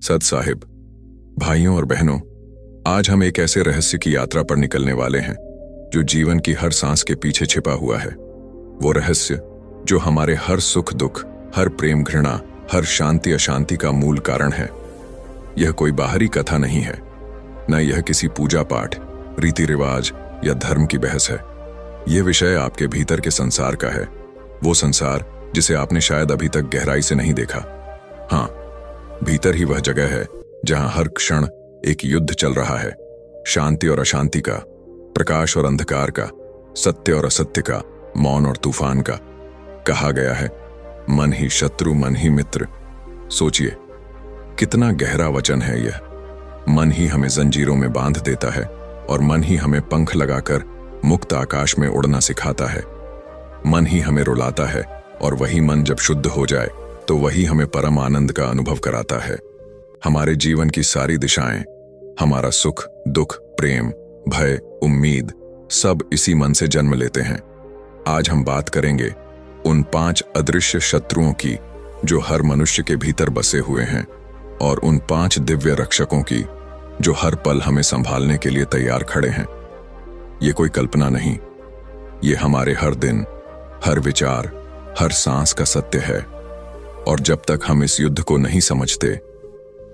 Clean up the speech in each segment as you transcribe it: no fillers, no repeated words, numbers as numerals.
सत साहिब, भाइयों और बहनों, आज हम एक ऐसे रहस्य की यात्रा पर निकलने वाले हैं जो जीवन की हर सांस के पीछे छिपा हुआ है। वो रहस्य जो हमारे हर सुख दुख, हर प्रेम घृणा, हर शांति अशांति का मूल कारण है। यह कोई बाहरी कथा नहीं है, न यह किसी पूजा पाठ, रीति रिवाज या धर्म की बहस है। यह विषय आपके भीतर के संसार का है, वो संसार जिसे आपने शायद अभी तक गहराई से नहीं देखा। हाँ, भीतर ही वह जगह है जहां हर क्षण एक युद्ध चल रहा है, शांति और अशांति का, प्रकाश और अंधकार का, सत्य और असत्य का, मौन और तूफान का। कहा गया है, मन ही शत्रु मन ही मित्र। सोचिए, कितना गहरा वचन है यह। मन ही हमें जंजीरों में बांध देता है और मन ही हमें पंख लगाकर मुक्त आकाश में उड़ना सिखाता है। मन ही हमें रुलाता है और वही मन जब शुद्ध हो जाए तो वही हमें परम आनंद का अनुभव कराता है। हमारे जीवन की सारी दिशाएं, हमारा सुख दुख, प्रेम, भय, उम्मीद, सब इसी मन से जन्म लेते हैं। आज हम बात करेंगे उन 5 अदृश्य शत्रुओं की जो हर मनुष्य के भीतर बसे हुए हैं, और उन 5 दिव्य रक्षकों की जो हर पल हमें संभालने के लिए तैयार खड़े हैं। ये कोई कल्पना नहीं, ये हमारे हर दिन, हर विचार, हर सांस का सत्य है। और जब तक हम इस युद्ध को नहीं समझते,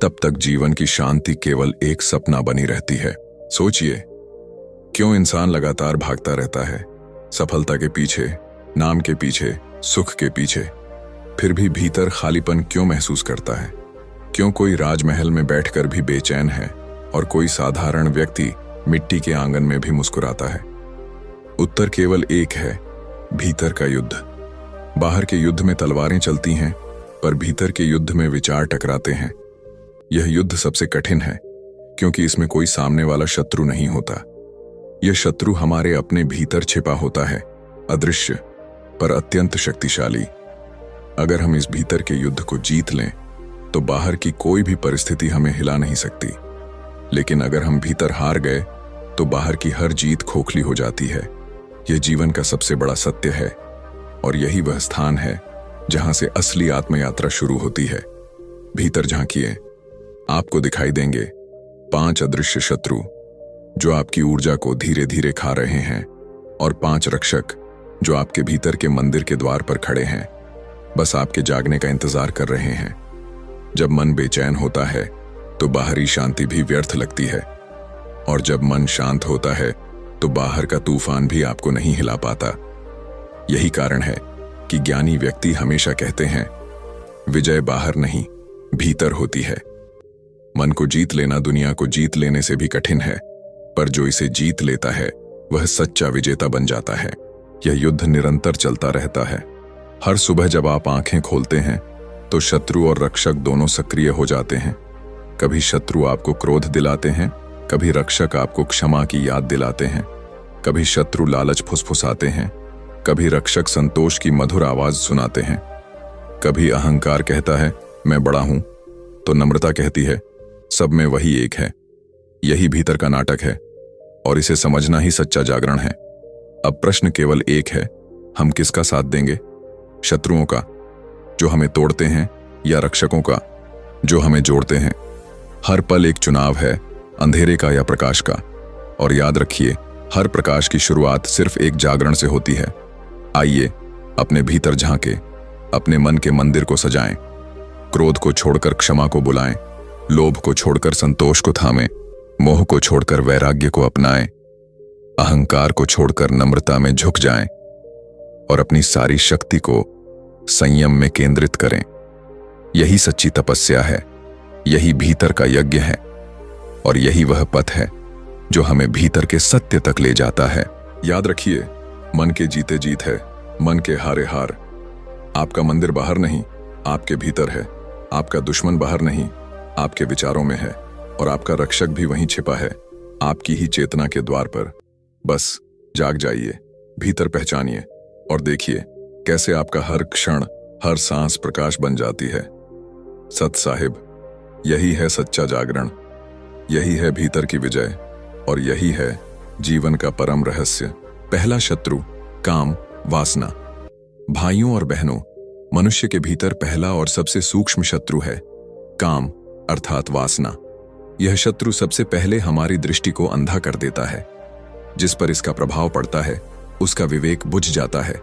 तब तक जीवन की शांति केवल एक सपना बनी रहती है। सोचिए, क्यों इंसान लगातार भागता रहता है, सफलता के पीछे, नाम के पीछे, सुख के पीछे, फिर भी भीतर खालीपन क्यों महसूस करता है? क्यों कोई राजमहल में बैठकर भी बेचैन है और कोई साधारण व्यक्ति मिट्टी के आंगन में भी मुस्कुराता है? उत्तर केवल एक है, भीतर का युद्ध। बाहर के युद्ध में तलवारें चलती हैं, पर भीतर के युद्ध में विचार टकराते हैं। यह युद्ध सबसे कठिन है क्योंकि इसमें कोई सामने वाला शत्रु नहीं होता। यह शत्रु हमारे अपने भीतर छिपा होता है, अदृश्य पर अत्यंत शक्तिशाली। अगर हम इस भीतर के युद्ध को जीत लें तो बाहर की कोई भी परिस्थिति हमें हिला नहीं सकती। लेकिन अगर हम भीतर हार गए तो बाहर की हर जीत खोखली हो जाती है। यह जीवन का सबसे बड़ा सत्य है और यही वह स्थान है जहां से असली आत्मयात्रा शुरू होती है। भीतर झांकिए, आपको दिखाई देंगे 5 अदृश्य शत्रु जो आपकी ऊर्जा को धीरे धीरे खा रहे हैं, और 5 रक्षक जो आपके भीतर के मंदिर के द्वार पर खड़े हैं, बस आपके जागने का इंतजार कर रहे हैं। जब मन बेचैन होता है तो बाहरी शांति भी व्यर्थ लगती है, और जब मन शांत होता है तो बाहर का तूफान भी आपको नहीं हिला पाता। यही कारण है कि ज्ञानी व्यक्ति हमेशा कहते हैं, विजय बाहर नहीं, भीतर होती है। मन को जीत लेना दुनिया को जीत लेने से भी कठिन है, पर जो इसे जीत लेता है वह सच्चा विजेता बन जाता है। यह युद्ध निरंतर चलता रहता है। हर सुबह जब आप आंखें खोलते हैं तो शत्रु और रक्षक दोनों सक्रिय हो जाते हैं। कभी शत्रु आपको क्रोध दिलाते हैं, कभी रक्षक आपको क्षमा की याद दिलाते हैं। कभी शत्रु लालच फुसफुसाते हैं, कभी रक्षक संतोष की मधुर आवाज सुनाते हैं। कभी अहंकार कहता है मैं बड़ा हूं, तो नम्रता कहती है सब में वही एक है। यही भीतर का नाटक है और इसे समझना ही सच्चा जागरण है। अब प्रश्न केवल एक है, हम किसका साथ देंगे? शत्रुओं का जो हमें तोड़ते हैं, या रक्षकों का जो हमें जोड़ते हैं? हर पल एक चुनाव है, अंधेरे का या प्रकाश का। और याद रखिए, हर प्रकाश की शुरुआत सिर्फ एक जागरण से होती है। आइए अपने भीतर झांके, अपने मन के मंदिर को सजाएं, क्रोध को छोड़कर क्षमा को बुलाएं, लोभ को छोड़कर संतोष को थामें, मोह को छोड़कर वैराग्य को अपनाएं, अहंकार को छोड़कर नम्रता में झुक जाएं और अपनी सारी शक्ति को संयम में केंद्रित करें। यही सच्ची तपस्या है, यही भीतर का यज्ञ है, और यही वह पथ है जो हमें भीतर के सत्य तक ले जाता है। याद रखिए, मन के जीते जीत है, मन के हारे हार। आपका मंदिर बाहर नहीं, आपके भीतर है। आपका दुश्मन बाहर नहीं, आपके विचारों में है, और आपका रक्षक भी वहीं छिपा है, आपकी ही चेतना के द्वार पर। बस जाग जाइए, भीतर पहचानिए और देखिए कैसे आपका हर क्षण, हर सांस प्रकाश बन जाती है। सत साहिब, यही है सच्चा जागरण, यही है भीतर की विजय, और यही है जीवन का परम रहस्य। पहला शत्रु, काम, वासना। भाइयों और बहनों, मनुष्य के भीतर पहला और सबसे सूक्ष्म शत्रु है काम, अर्थात वासना। यह शत्रु सबसे पहले हमारी दृष्टि को अंधा कर देता है। जिस पर इसका प्रभाव पड़ता है उसका विवेक बुझ जाता है,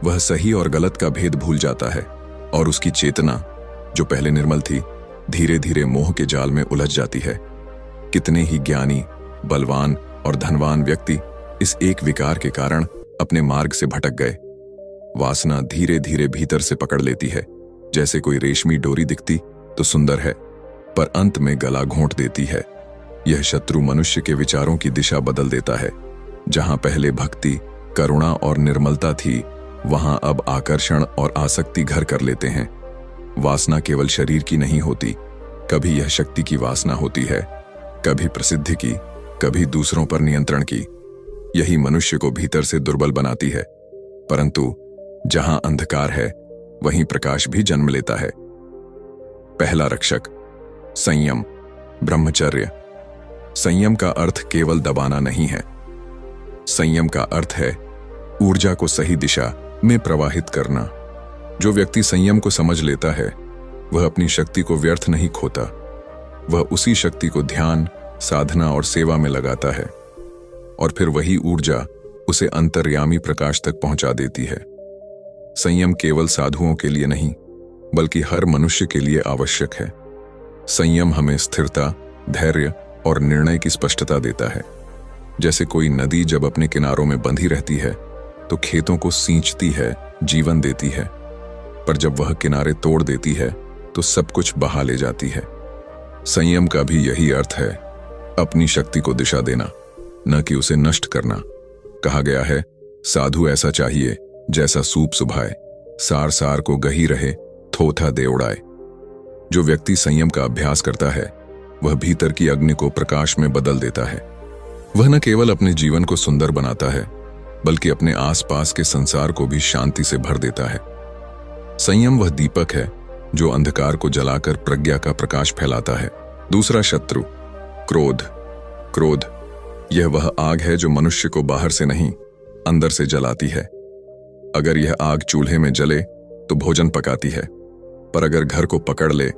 वह सही और गलत का भेद भूल जाता है और उसकी चेतना जो पहले निर्मल थी धीरे धीरे मोह के जाल में उलझ जाती है। कितने ही ज्ञानी, बलवान और धनवान व्यक्ति इस एक विकार के कारण अपने मार्ग से भटक गए। वासना धीरे धीरे भीतर से पकड़ लेती है। जैसे कोई रेशमी डोरी दिखती तो सुंदर है, पर अंत में गला घोंट देती है। यह शत्रु मनुष्य के विचारों की दिशा बदल देता है। जहां पहले भक्ति, करुणा और निर्मलता थी, वहां अब आकर्षण और आसक्ति घर कर लेते हैं। वासना केवल शरीर की नहीं होती, कभी यह शक्ति की वासना होती है, कभी प्रसिद्धि की, कभी दूसरों पर नियंत्रण की। यही मनुष्य को भीतर से दुर्बल बनाती है। परंतु जहां अंधकार है वहीं प्रकाश भी जन्म लेता है। पहला रक्षक, संयम, ब्रह्मचर्य। संयम का अर्थ केवल दबाना नहीं है। संयम का अर्थ है ऊर्जा को सही दिशा में प्रवाहित करना। जो व्यक्ति संयम को समझ लेता है वह अपनी शक्ति को व्यर्थ नहीं खोता। वह उसी शक्ति को ध्यान, साधना और सेवा में लगाता है और फिर वही ऊर्जा उसे अंतर्यामी प्रकाश तक पहुंचा देती है। संयम केवल साधुओं के लिए नहीं बल्कि हर मनुष्य के लिए आवश्यक है। संयम हमें स्थिरता, धैर्य और निर्णय की स्पष्टता देता है। जैसे कोई नदी जब अपने किनारों में बंधी रहती है तो खेतों को सींचती है, जीवन देती है, पर जब वह किनारे तोड़ देती है तो सब कुछ बहा ले जाती है। संयम का भी यही अर्थ है, अपनी शक्ति को दिशा देना, न कि उसे नष्ट करना। कहा गया है, साधु ऐसा चाहिए जैसा सूप सुभाए, सार सार को गही रहे, थोथा दे उड़ाए। जो व्यक्ति संयम का अभ्यास करता है वह भीतर की अग्नि को प्रकाश में बदल देता है। वह न केवल अपने जीवन को सुंदर बनाता है बल्कि अपने आसपास के संसार को भी शांति से भर देता है। संयम वह दीपक है जो अंधकार को जलाकर प्रज्ञा का प्रकाश फैलाता है। दूसरा शत्रु, क्रोध। क्रोध यह वह आग है जो मनुष्य को बाहर से नहीं अंदर से जलाती है। अगर यह आग चूल्हे में जले तो भोजन पकाती है, पर अगर घर को पकड़ ले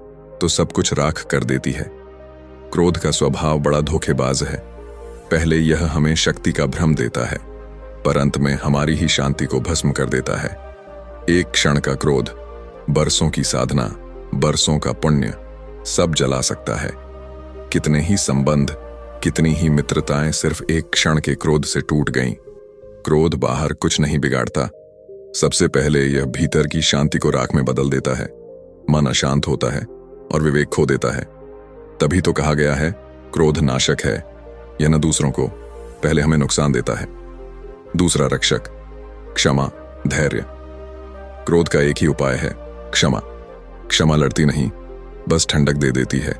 तो सब कुछ राख कर देती है। क्रोध का स्वभाव बड़ा धोखेबाज है। पहले यह हमें शक्ति का भ्रम देता है, पर अंत में हमारी ही शांति को भस्म कर देता है। एक क्षण का क्रोध बरसों की साधना, बरसों का पुण्य सब जला सकता है। कितने ही संबंध, कितनी ही मित्रताएं सिर्फ एक क्षण के क्रोध से टूट गईं। क्रोध बाहर कुछ नहीं बिगाड़ता, सबसे पहले यह भीतर की शांति को राख में बदल देता है। मन अशांत होता है और विवेक खो देता है। तभी तो कहा गया है, क्रोध नाशक है, यह न दूसरों को, पहले हमें नुकसान देता है। दूसरा रक्षक, क्षमा, धैर्य। क्रोध का एक ही उपाय है, क्षमा। क्षमा लड़ती नहीं, बस ठंडक दे देती है।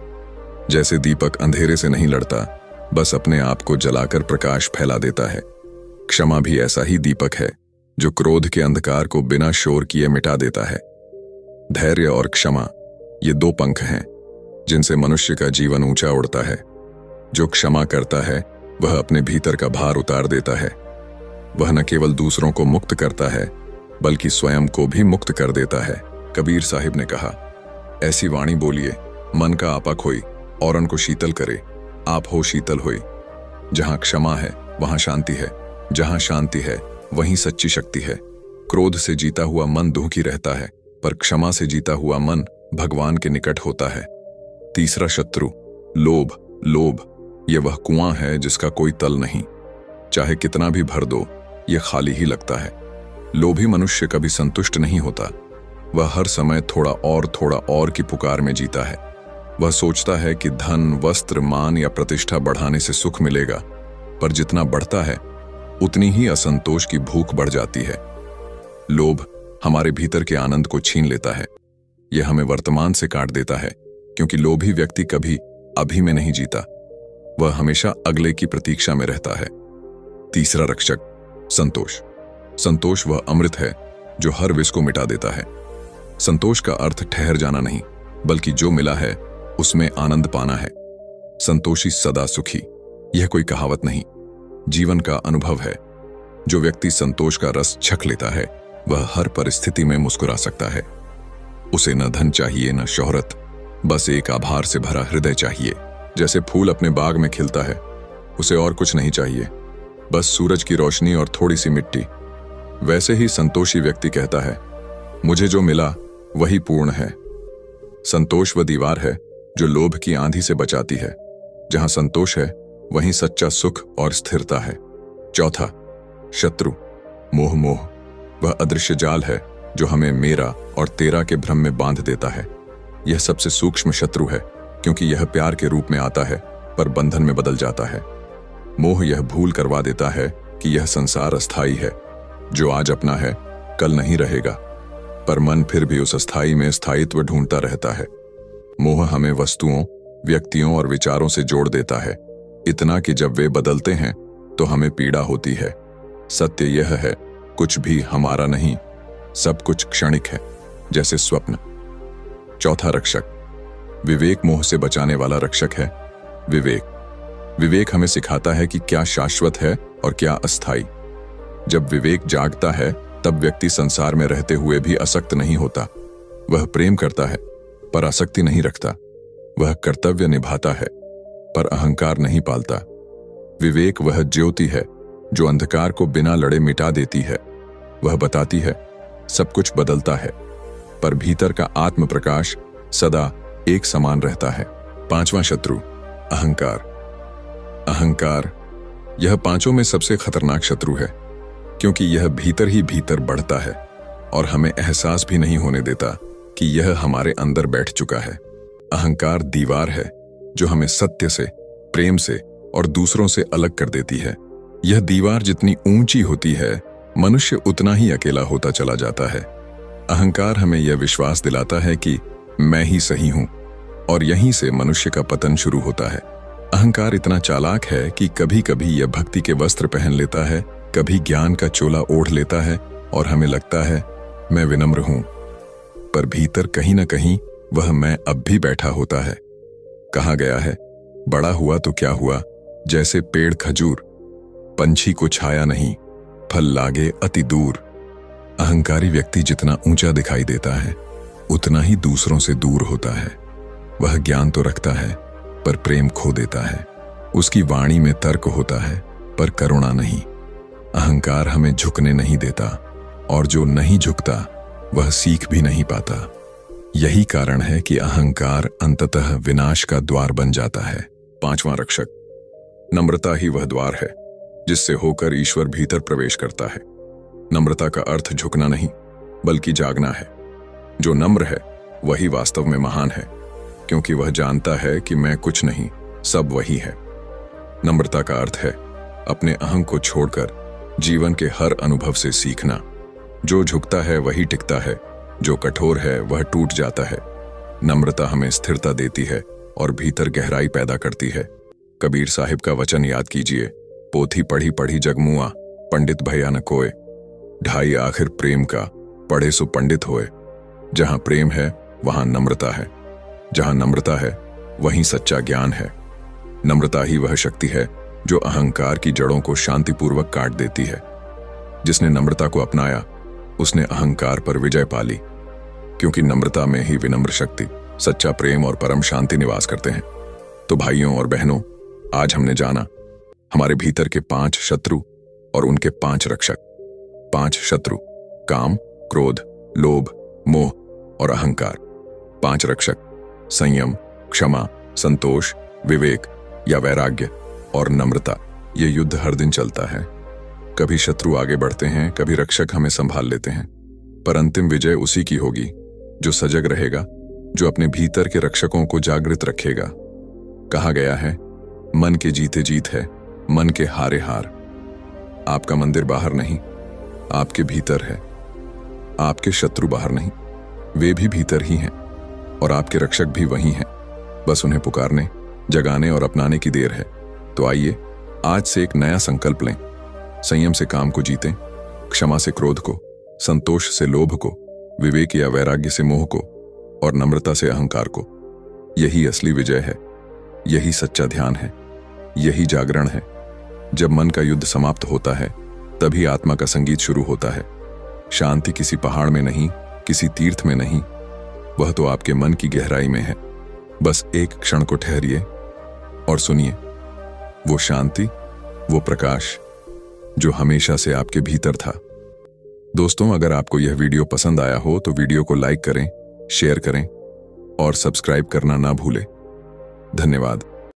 जैसे दीपक अंधेरे से नहीं लड़ता, बस अपने आप को जलाकर प्रकाश फैला देता है। क्षमा भी ऐसा ही दीपक है जो क्रोध के अंधकार को बिना शोर किए मिटा देता है। धैर्य और क्षमा ये दो पंख हैं जिनसे मनुष्य का जीवन ऊंचा उड़ता है। जो क्षमा करता है वह अपने भीतर का भार उतार देता है। वह न केवल दूसरों को मुक्त करता है बल्कि स्वयं को भी मुक्त कर देता है। कबीर साहिब ने कहा, ऐसी वाणी बोलिए मन का आपा खोई, औरन को शीतल करे, आप हो शीतल होई। जहां क्षमा है वहां शांति है, जहां शांति है वहीं सच्ची शक्ति है। क्रोध से जीता हुआ मन दुखी रहता है, पर क्षमा से जीता हुआ मन भगवान के निकट होता है। तीसरा शत्रु, लोभ। लोभ यह वह कुआं है जिसका कोई तल नहीं, चाहे कितना भी भर दो यह खाली ही लगता है। लोभी मनुष्य कभी संतुष्ट नहीं होता, वह हर समय थोड़ा और की पुकार में जीता है। वह सोचता है कि धन, वस्त्र, मान या प्रतिष्ठा बढ़ाने से सुख मिलेगा, पर जितना बढ़ता है उतनी ही असंतोष की भूख बढ़ जाती है। लोभ हमारे भीतर के आनंद को छीन लेता है। यह हमें वर्तमान से काट देता है, क्योंकि लोभी व्यक्ति कभी अभी में नहीं जीता, वह हमेशा अगले की प्रतीक्षा में रहता है। तीसरा रक्षक, संतोष। संतोष वह अमृत है जो हर विष को मिटा देता है। संतोष का अर्थ ठहर जाना नहीं, बल्कि जो मिला है उसमें आनंद पाना है। संतोषी सदा सुखी, यह कोई कहावत नहीं, जीवन का अनुभव है। जो व्यक्ति संतोष का रस छक लेता है वह हर परिस्थिति में मुस्कुरा सकता है। उसे न धन चाहिए, न शोहरत, बस एक आभार से भरा हृदय चाहिए। जैसे फूल अपने बाग में खिलता है, उसे और कुछ नहीं चाहिए, बस सूरज की रोशनी और थोड़ी सी मिट्टी। वैसे ही संतोषी व्यक्ति कहता है, मुझे जो मिला वही पूर्ण है। संतोष वह दीवार है जो लोभ की आंधी से बचाती है। जहां संतोष है वहीं सच्चा सुख और स्थिरता है। चौथा, शत्रु। मोह वह अदृश्य जाल है जो हमें मेरा और तेरा के भ्रम में बांध देता है। यह सबसे सूक्ष्म शत्रु है, क्योंकि यह प्यार के रूप में आता है पर बंधन में बदल जाता है। मोह यह भूल करवा देता है कि यह संसार अस्थाई है, जो आज अपना है कल नहीं रहेगा। पर मन फिर भी उस अस्थाई में स्थायित्व ढूंढता रहता है। मोह हमें वस्तुओं, व्यक्तियों और विचारों से जोड़ देता है, इतना कि जब वे बदलते हैं तो हमें पीड़ा होती है। सत्य यह है, कुछ भी हमारा नहीं, सब कुछ क्षणिक है, जैसे स्वप्न। चौथा, रक्षक। विवेक मोह से बचाने वाला रक्षक है। विवेक हमें सिखाता है कि क्या शाश्वत है और क्या अस्थाई। जब विवेक जागता है तब व्यक्ति संसार में रहते हुए भी आसक्त नहीं होता। वह प्रेम करता है पर आसक्ति नहीं रखता। वह कर्तव्य निभाता है पर अहंकार नहीं पालता। विवेक वह ज्योति है जो अंधकार को बिना लड़े मिटा देती है। वह बताती है सब कुछ बदलता है, पर भीतर का आत्म प्रकाश सदा एक समान रहता है। पांचवा शत्रु, अहंकार। यह पांचों में सबसे खतरनाक शत्रु है, क्योंकि यह भीतर ही भीतर बढ़ता है और हमें एहसास भी नहीं होने देता कि यह हमारे अंदर बैठ चुका है। अहंकार दीवार है जो हमें सत्य से, प्रेम से और दूसरों से अलग कर देती है। यह दीवार जितनी ऊंची होती है, मनुष्य उतना ही अकेला होता चला जाता है। अहंकार हमें यह विश्वास दिलाता है कि मैं ही सही हूं, और यहीं से मनुष्य का पतन शुरू होता है। अहंकार इतना चालाक है कि कभी कभी यह भक्ति के वस्त्र पहन लेता है, कभी ज्ञान का चोला ओढ़ लेता है और हमें लगता है मैं विनम्र हूं, पर भीतर कहीं ना कहीं वह मैं अब भी बैठा होता है। कहा गया है, बड़ा हुआ तो क्या हुआ, जैसे पेड़ खजूर, पंछी को छाया नहीं, फल लागे अति दूर। अहंकारी व्यक्ति जितना ऊंचा दिखाई देता है, उतना ही दूसरों से दूर होता है। वह ज्ञान तो रखता है पर प्रेम खो देता है। उसकी वाणी में तर्क होता है पर करुणा नहीं। अहंकार हमें झुकने नहीं देता, और जो नहीं झुकता वह सीख भी नहीं पाता। यही कारण है कि अहंकार अंततः विनाश का द्वार बन जाता है। पांचवा, रक्षक। नम्रता ही वह द्वार है जिससे होकर ईश्वर भीतर प्रवेश करता है। नम्रता का अर्थ झुकना नहीं, बल्कि जागना है। जो नम्र है वही वास्तव में महान है, क्योंकि वह जानता है कि मैं कुछ नहीं, सब वही है। नम्रता का अर्थ है अपने अहं को छोड़कर जीवन के हर अनुभव से सीखना। जो झुकता है वही टिकता है, जो कठोर है वह टूट जाता है। नम्रता हमें स्थिरता देती है और भीतर गहराई पैदा करती है। कबीर साहिब का वचन याद कीजिए, पोथी पढ़ी पढ़ी जगमुआ, पंडित भैया न कोय, ढाई आखिर प्रेम का, पढ़े सो पंडित होए। जहां प्रेम है वहां नम्रता है, जहां नम्रता है वहीं सच्चा ज्ञान है। नम्रता ही वह शक्ति है जो अहंकार की जड़ों को शांतिपूर्वक काट देती है। जिसने नम्रता को अपनाया उसने अहंकार पर विजय पा ली, क्योंकि नम्रता में ही विनम्र शक्ति, सच्चा प्रेम और परम शांति निवास करते हैं। तो भाइयों और बहनों, आज हमने जाना हमारे भीतर के 5 शत्रु और उनके 5 रक्षक। 5 शत्रु, काम, क्रोध, लोभ, मोह और अहंकार। 5 रक्षक, संयम, क्षमा, संतोष, विवेक या वैराग्य और नम्रता। ये युद्ध हर दिन चलता है। कभी शत्रु आगे बढ़ते हैं, कभी रक्षक हमें संभाल लेते हैं, पर अंतिम विजय उसी की होगी जो सजग रहेगा, जो अपने भीतर के रक्षकों को जागृत रखेगा। कहा गया है, मन के जीते जीत है, मन के हारे हार। आपका मंदिर बाहर नहीं, आपके भीतर है। आपके शत्रु बाहर नहीं, वे भी भीतर ही हैं, और आपके रक्षक भी वही हैं। बस उन्हें पुकारने, जगाने और अपनाने की देर है। तो आइए आज से एक नया संकल्प लें। संयम से काम को जीतें, क्षमा से क्रोध को, संतोष से लोभ को, विवेक या वैराग्य से मोह को और नम्रता से अहंकार को। यही असली विजय है, यही सच्चा ध्यान है, यही जागरण है। जब मन का युद्ध समाप्त होता है तभी आत्मा का संगीत शुरू होता है। शांति किसी पहाड़ में नहीं, किसी तीर्थ में नहीं, वह तो आपके मन की गहराई में है। बस एक क्षण को ठहरिए और सुनिए वो शांति, वो प्रकाश जो हमेशा से आपके भीतर था। दोस्तों, अगर आपको यह वीडियो पसंद आया हो तो वीडियो को लाइक करें, शेयर करें और सब्सक्राइब करना ना भूलें। धन्यवाद।